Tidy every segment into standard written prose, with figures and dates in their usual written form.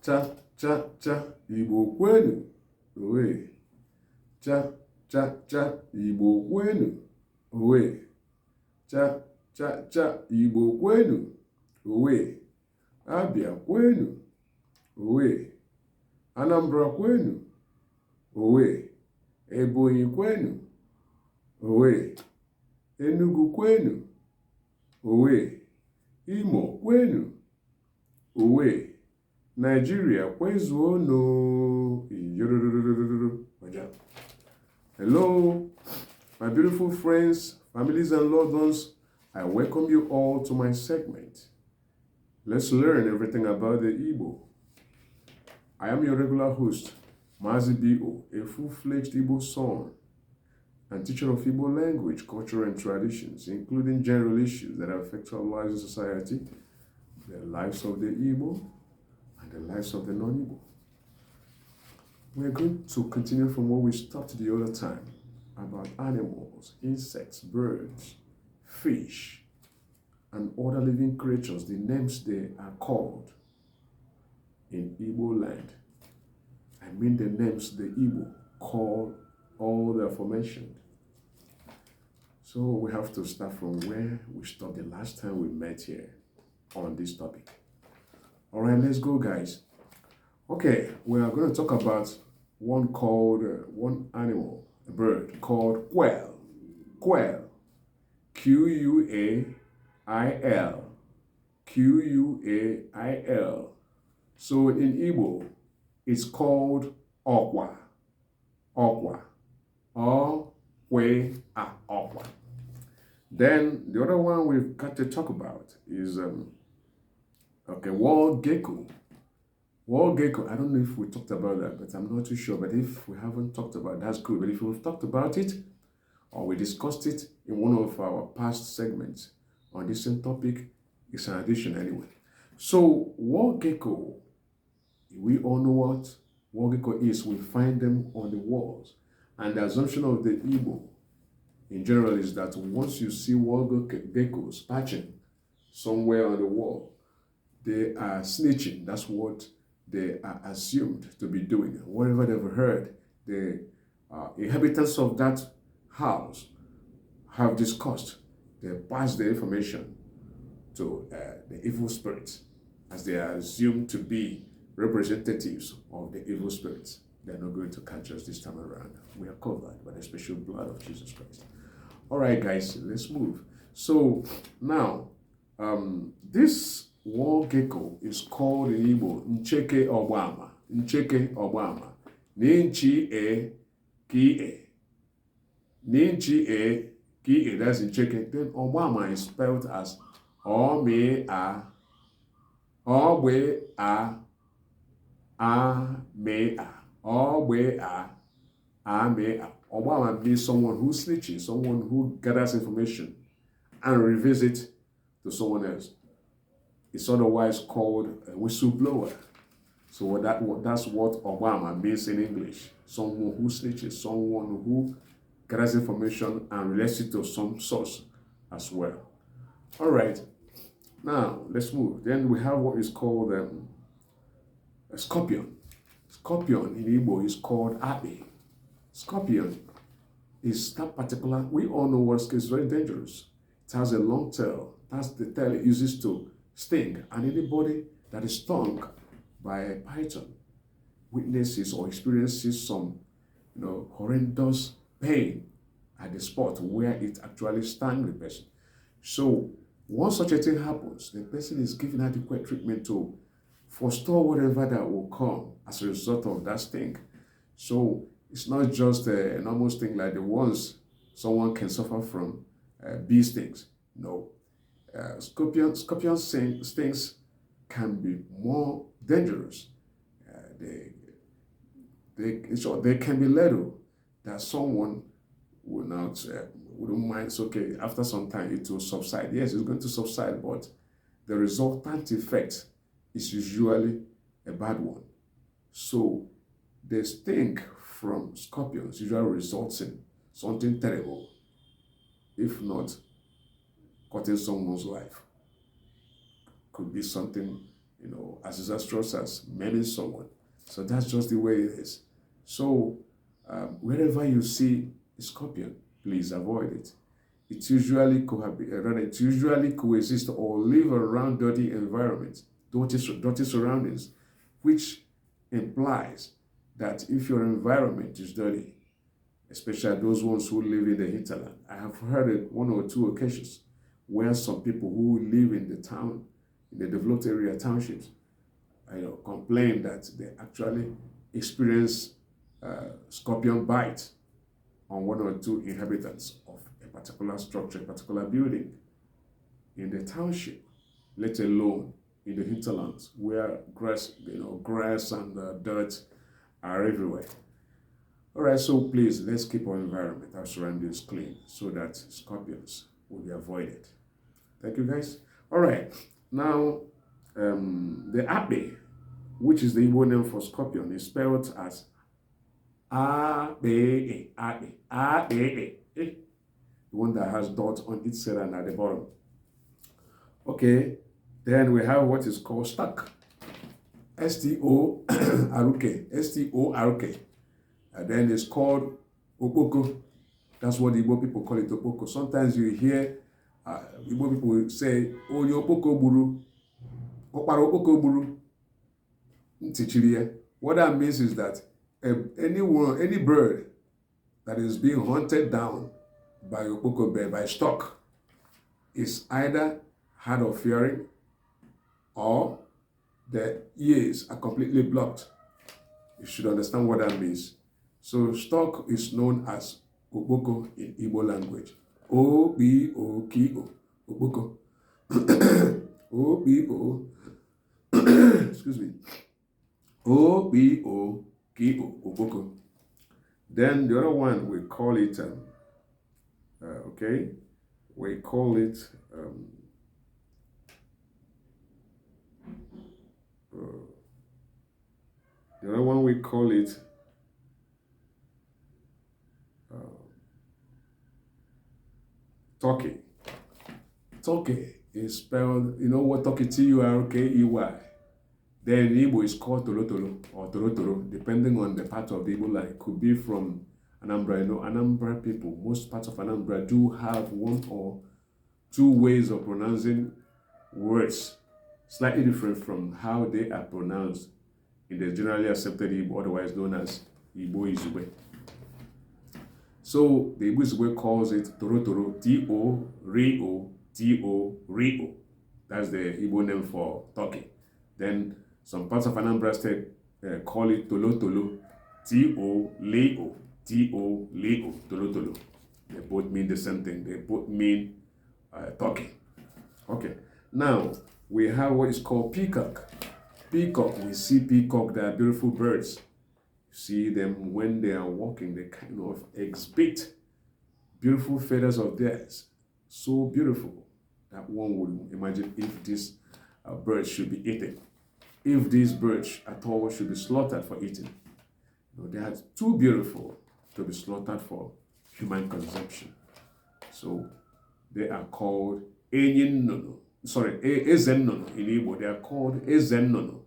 cha, Igbo kwenu, owe. Cha, Igbo kwenu, owe. Cha, Igbo kwenu, owe. Abia kwenu, owe. Anambra kwenu, owe. Ebonyi kwenu, owe. Enugu kwenu, owe. Imo kwenu, owe. Nigeria kwezuono. Hello, my beautiful friends, families, and loved ones. I welcome you all to my segment. Let's learn everything about the Igbo. I am your regular host, Mazi B.O., a full-fledged Igbo son and teacher of Igbo language, culture, and traditions, including general issues that affect our lives in society, the lives of the Igbo, and the lives of the non-Igbo. We're going to continue from where we stopped the other time about animals, insects, birds, fish, and other living creatures, the names they are called in Igbo land. I mean the names the Igbo call all the aforementioned. So we have to start from where we stopped the last time we met here on this topic. All right, let's go, guys. Okay, we are going to talk about one animal, a bird called quail. Quail. Quail. Quail. So in Igbo, it's called okwa. Okwa. Okwa. Then the other one we've got to talk about is wall gecko. Wall gecko, I don't know if we talked about that, but I'm not too sure. But if we haven't talked about it, that's good. But if we've talked about it, or we discussed it in one of our past segments on this same topic, it's an addition anyway. So wall gecko, we all know what wall gecko is. We find them on the walls. And the assumption of the Igbo in general is that once you see wall geckos patching somewhere on the wall, they are snitching. That's what they are assumed to be doing. Whatever they've heard, the inhabitants of that house have discussed. They pass the information to the evil spirits, as they are assumed to be representatives of the evil spirits. They're not going to catch us this time around. We are covered by the special blood of Jesus Christ. All right, guys, let's move. So now, this wall gecko is called in Igbo Ncheke Obama. Ncheke Obama. Ninchi-e-ki-e, that's Ncheke. Then Obama is spelled as O-me-a, O-we-a, A-me-a, O-we-a, A-me-a. Obama means someone who snitches, someone who gathers information and reveals it to someone else. It's otherwise called a whistleblower. So that's what Obama means in English. Someone who snitches, someone who gathers information and relates it to some source as well. All right, now let's move. Then we have what is called a scorpion. Scorpion in Igbo is called Abe. Scorpion is that particular, we all know what is very dangerous. It has a long tail. That's the tail it uses to sting. And anybody that is stung by a python witnesses or experiences some horrendous pain at the spot where it actually stung the person. So once such a thing happens, the person is given adequate treatment to forestall whatever that will come as a result of that sting. So it's not just a normal sting like the ones someone can suffer from bee stings. No. Scorpion stings can be more dangerous. They can be lethal that someone wouldn't mind. It's okay, after some time it will subside. Yes, it's going to subside, but the resultant effect is usually a bad one. So the sting from scorpions usually results in something terrible, if not cutting someone's life. Could be something as disastrous as maiming someone. So that's just the way it is. So wherever you see a scorpion, please avoid it. It usually coexist or live around dirty environments, dirty surroundings, which implies that if your environment is dirty, especially those ones who live in the hinterland. I have heard it one or two occasions where some people who live in the town, in the developed area townships, complain that they actually experience scorpion bite on one or two inhabitants of a particular structure, a particular building in the township, let alone in the hinterlands where grass and dirt are everywhere. All right, so please, let's keep our environment, our surroundings clean so that scorpions will be avoided. Thank you, guys. All right, now the abe, which is the Igbo name for scorpion, is spelled as A-B-A, abe, A-B-A, the one that has dots on each side and at the bottom. Okay, then we have what is called stuck, S-T-O-R-K, S-T-O-R-K. And then it's called opoko. That's what the Igbo people call it, opoko. Sometimes you hear Igbo people say, oh, you opoko buru, oparo opoko buru. What that means is that any bird that is being hunted down by opoko bear, by stock, is either hard of hearing or the ears are completely blocked. You should understand what that means. So stock is known as oboko in Igbo language. O-B-O-K-O, oboko. O-B-O, excuse me. O-B-O-K-O, oboko. Then the other one, we call it, we call it, the other one we call it, Turkey. Turkey is spelled, you know what Turkey, T-U-R-K-E-Y. Then in Igbo is called Tolotolo or Torotoro, depending on the part of the Igbo line. It could be from Anambra. Anambra people, most parts of Anambra do have one or two ways of pronouncing words, slightly different from how they are pronounced in the generally accepted Igbo, otherwise known as Igbo Izugbe. So the Igbo Izugbe calls it Torotoro, T-O-R-O, T-O-R-O. That's the Igbo name for Turkey. Then some parts of Anambra State call it Tolotolo, T-O-L-O, T-O-L-O, Tolotolo. They both mean the same thing. They both mean Turkey. Okay. Now, we have what is called peacock. Peacock, we see peacock, they are beautiful birds. See them when they are walking, they kind of exhibit beautiful feathers of theirs. So beautiful that one would imagine if this bird should be eaten. If these birds at all should be slaughtered for eating. They are too beautiful to be slaughtered for human consumption. So they are called Ezennono. In Igbo, they are called Ezennono.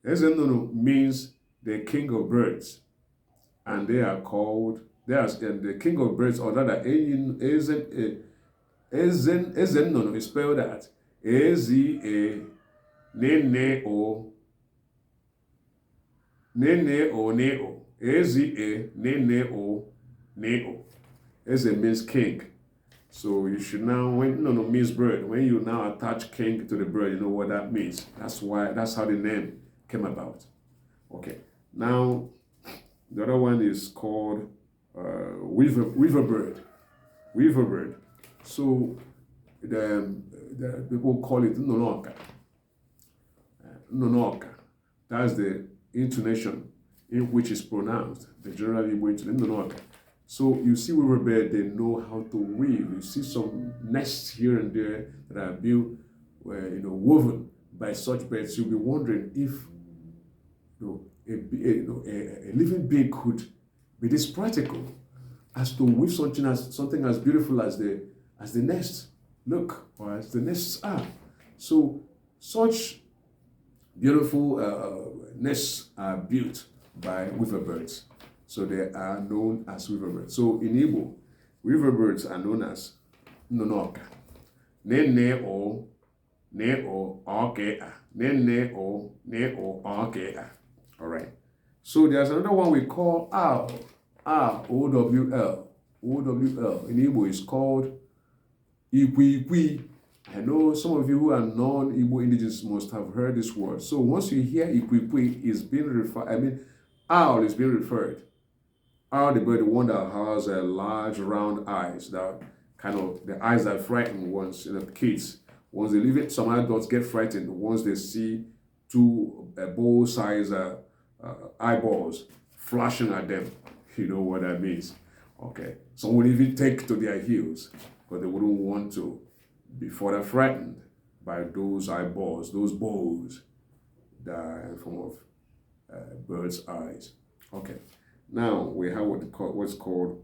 Ezennono means the king of birds. And they are called, the king of birds, or rather, Ezennono is spelled as E-Z-A-N-N-O, Nene-O-Ne-O, E-Z-A-N-N-O-Ne-O. Eze means king. So you should now, when Nono means bird, when you now attach king to the bird, you know what that means. That's how the name came about. Okay. Now, the other one is called weaver bird. Weaver bird. So the people call it Nonoka. Nonoka. That's the intonation in which is pronounced. The general Igbo intonation, Nonoka. So you see weaver bird, they know how to weave. You see some nests here and there that are built, woven by such birds. You'll be wondering if a living being could be this practical as to weave something as beautiful as the nest look, or as the nests are. So such Beautiful nests are built by weaver birds. So they are known as weaver birds. So in Igbo, weaver birds are known as nonoka. Ne o okay. Ne o okay. All right. So there's another one we call owl. O-W-L. O-W-L. In Igbo is called Ikwi. I know some of you who are non-Igbo indigenous must have heard this word. So once you hear Ikwi, is being referred, owl is being referred. Owl, the bird, the one that has large round eyes, that kind of, the eyes that frighten once, kids. Once they leave it, some adults get frightened once they see two bowl-sized eyeballs flashing at them. You know what that means. Okay. Some would even take to their heels because they wouldn't want to be further frightened by those eyeballs, those balls that are in form of bird's eyes. Okay. Now we have what's called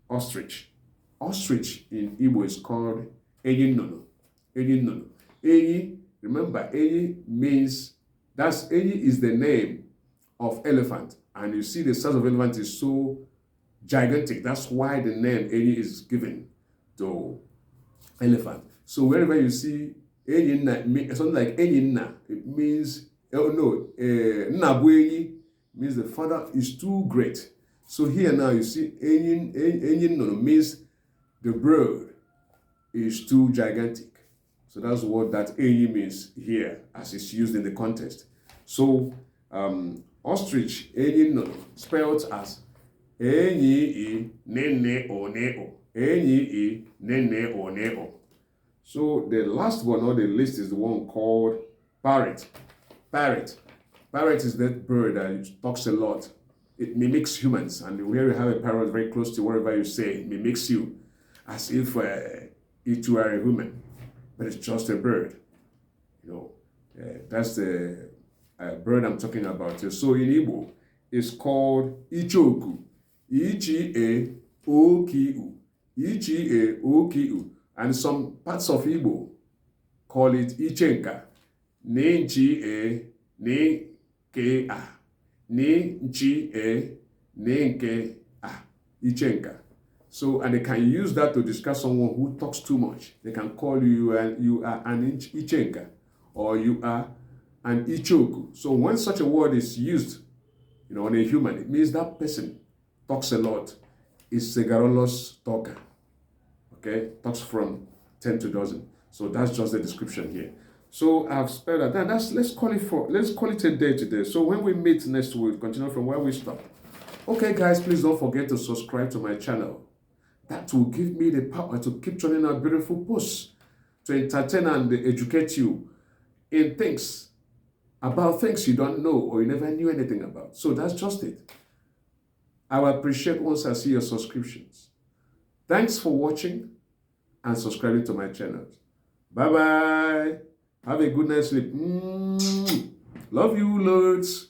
ostrich. Ostrich in Igbo is called Eyin nono. Eyi, remember, Eyi means, Eyi is the name of elephant. And you see the size of elephant is so gigantic. That's why the name Eyi is given to elephant. So wherever you see Eyinna, something like Eyinna, it means, Nnabu Eyi means the father is too great. So here now you see Eyin nono means the bird is too gigantic. So that's what that Eyi means here as it's used in the context. So ostrich, Eyin nono, spelled as Eyi nene o ne-o. Eyi nene o ne-o. So the last one on the list is the one called parrot. Parrot is that bird that talks a lot. It mimics humans, and where you have a parrot very close to whatever you say, it mimics you as if it were a human, but it's just a bird. That's the bird I'm talking about. So in Igbo, it's called Ichoku. Ichi-e-o-ki-u. Ichi-e-o-ki-u. And some parts of Igbo call it Ichenka. Ne-nchi-e, ne-ke-a. Ne-nchi-e, ne-nke-a. Ichenka. So, and they can use that to describe someone who talks too much. They can call you an Ichenka, or you are an Ichoku. So when such a word is used, on a human, it means that person talks a lot, is a garrulous talker. Okay, talks from 10 to dozen. So that's just the description here. So I've spelled that. Let's call it a day today. So when we meet next week, continue from where we stop. Okay, guys, please don't forget to subscribe to my channel. That will give me the power to keep churning out beautiful posts to entertain and educate you in things about things you don't know or you never knew anything about. So that's just it. I will appreciate once I see your subscriptions. Thanks for watching and subscribing to my channel. Bye-bye. Have a good night's sleep. Love you, loads.